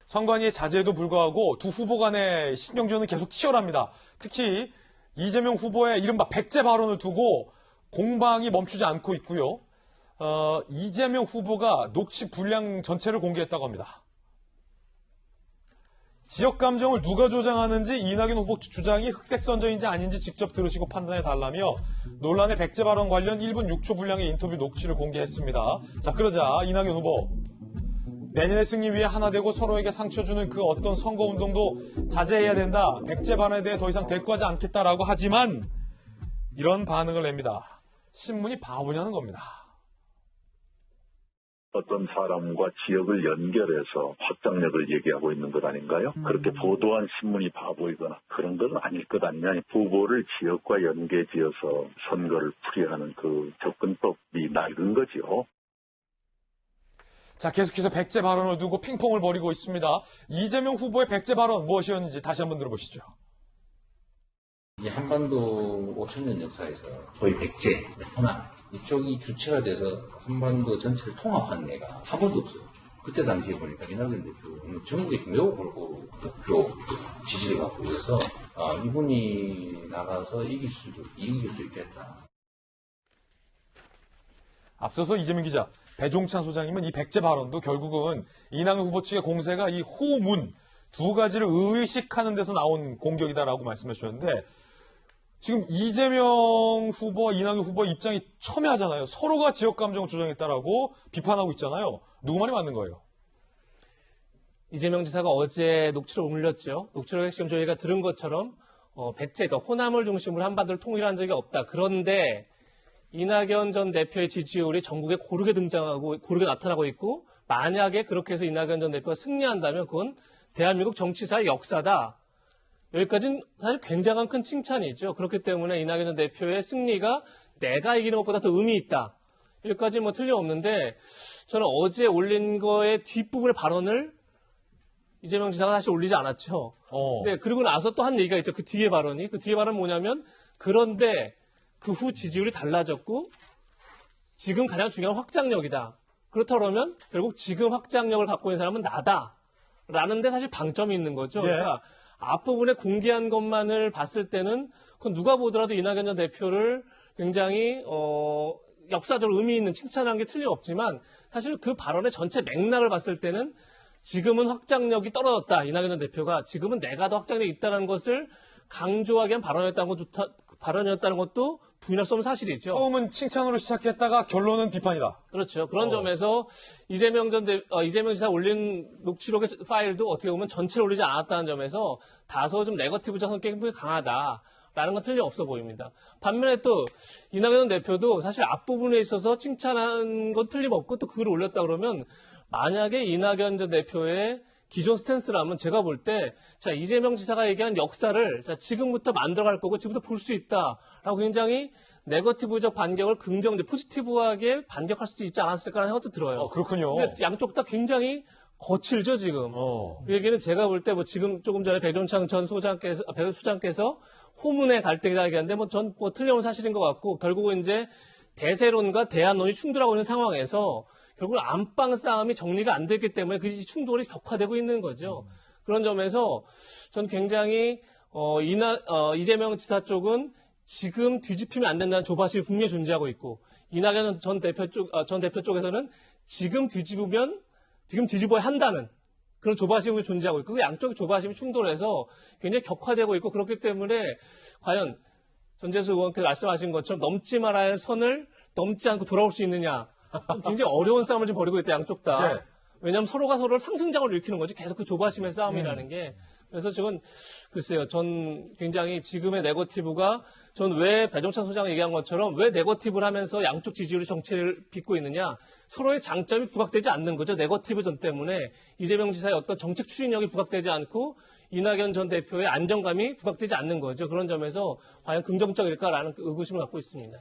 선관위의 자제에도 불구하고 두 후보 간의 신경전은 계속 치열합니다. 특히 이재명 후보의 이른바 백제 발언을 두고 공방이 멈추지 않고 있고요. 이재명 후보가 녹취 분량 전체를 공개했다고 합니다. 지역 감정을 누가 조장하는지 이낙연 후보 주장이 흑색 선전인지 아닌지 직접 들으시고 판단해 달라며 논란의 백제 발언 관련 1분 6초 분량의 인터뷰 녹취를 공개했습니다. 자, 그러자 이낙연 후보, 내년의 승리 위해 하나 되고 서로에게 상처 주는 그 어떤 선거운동도 자제해야 된다. 백제 발언에 대해 더 이상 대꾸하지 않겠다라고 하지만 이런 반응을 냅니다. 신문이 바보냐는 겁니다. 어떤 사람과 지역을 연결해서 확장력을 얘기하고 있는 것 아닌가요? 그렇게 보도한 신문이 바보이거나 그런 건 아닐 것 아니냐. 후보를 지역과 연계지어서 선거를 풀이하는 그 접근법이 낡은 거죠. 자, 계속해서 백제 발언을 두고 핑퐁을 벌이고 있습니다. 이재명 후보의 백제 발언 무엇이었는지 다시 한번 들어보시죠. 이 한반도 5,000년 역사에서 거의 백제, 호남 이쪽이 주체가 돼서 한반도 전체를 통합한 애가 한 번도 없어요. 그때 당시에 보니까 이낙연 대표는 전국에 매우 골고루 득표 지지를 받고 있어서 이분이 나가서 이길 수 있겠다. 앞서서 이재명 기자, 배종찬 소장님은 이 백제 발언도 결국은 이낙연 후보 측의 공세가 이 호문 두 가지를 의식하는 데서 나온 공격이다라고 말씀해 주셨는데 지금 이재명 후보와 이낙연 후보의 입장이 첨예하잖아요. 서로가 지역 감정을 조장했다라고 비판하고 있잖아요. 누구 말이 맞는 거예요? 이재명 지사가 어제 녹취를 올렸죠. 녹취를 지금 저희가 들은 것처럼 백제, 그러니까 호남을 중심으로 한반도를 통일한 적이 없다. 그런데 이낙연 전 대표의 지지율이 전국에 고르게 나타나고 있고 만약에 그렇게 해서 이낙연 전 대표가 승리한다면 그건 대한민국 정치사의 역사다. 여기까지는 사실 굉장한 큰 칭찬이죠. 그렇기 때문에 이낙연 전 대표의 승리가 내가 이기는 것보다 더 의미 있다. 여기까지 뭐 틀림없는데 저는 어제 올린 거의 뒷부분의 발언을 이재명 지사가 사실 올리지 않았죠. 근데 그리고 나서 또 한 얘기가 있죠. 그 뒤에 발언이. 그 뒤에 발언은 뭐냐면 그런데 그 후 지지율이 달라졌고 지금 가장 중요한 확장력이다. 그렇다 그러면 결국 지금 확장력을 갖고 있는 사람은 나다. 라는 데 사실 방점이 있는 거죠. 예. 그러니까 앞부분에 공개한 것만을 봤을 때는 그건 누가 보더라도 이낙연 전 대표를 굉장히 역사적으로 의미 있는 칭찬한 게 틀림없지만 사실 그 발언의 전체 맥락을 봤을 때는 지금은 확장력이 떨어졌다. 이낙연 전 대표가 지금은 내가 더 확장력이 있다는 것을 강조하기 위한 발언이었다는 것도 부인할 수 없는 사실이죠. 처음은 칭찬으로 시작했다가 결론은 비판이다. 그렇죠. 그런 점에서 이재명 지사 올린 녹취록의 파일도 어떻게 보면 전체를 올리지 않았다는 점에서 다소 좀 네거티브적 성격이 강하다라는 건 틀림없어 보입니다. 반면에 또 이낙연 대표도 사실 앞부분에 있어서 칭찬한 건 틀림없고 또 그걸 올렸다 그러면 만약에 이낙연 전 대표의 기존 스탠스라면 제가 볼 때, 자, 이재명 지사가 얘기한 역사를 자, 지금부터 만들어갈 거고 지금부터 볼 수 있다라고 굉장히 네거티브적 반격을 포지티브하게 반격할 수도 있지 않았을까라는 생각도 들어요. 그렇군요. 근데 양쪽 다 굉장히 거칠죠, 지금. 그 얘기는 제가 볼 때 지금 조금 전에 배종창 전 소장께서 호문의 갈등이다 얘기하는데 전 틀려온 사실인 것 같고 결국은 이제 대세론과 대안론이 충돌하고 있는 상황에서 결국 안방 싸움이 정리가 안 됐기 때문에 그 충돌이 격화되고 있는 거죠. 그런 점에서 전 굉장히 이재명 지사 쪽은 지금 뒤집히면 안 된다는 조바심이 분명히 존재하고 있고 이낙연 전 대표 쪽에서는 지금 뒤집어야 한다는 그런 조바심이 존재하고 있고 그 양쪽의 조바심이 충돌해서 굉장히 격화되고 있고 그렇기 때문에 과연 전재수 의원께서 말씀하신 것처럼 넘지 말아야 할 선을 넘지 않고 돌아올 수 있느냐. 굉장히 어려운 싸움을 좀 벌이고 있다, 양쪽 다. 네. 왜냐하면 서로가 서로를 상승작용을 일으키는 거지. 계속 그 조바심의 싸움이라는 게. 그래서 저는 글쎄요. 전 굉장히 지금의 네거티브가 전 왜 배종찬 소장이 얘기한 것처럼 왜 네거티브를 하면서 양쪽 지지율이 정체를 빚고 있느냐. 서로의 장점이 부각되지 않는 거죠. 네거티브 전 때문에 이재명 지사의 어떤 정책 추진력이 부각되지 않고 이낙연 전 대표의 안정감이 부각되지 않는 거죠. 그런 점에서 과연 긍정적일까라는 의구심을 갖고 있습니다.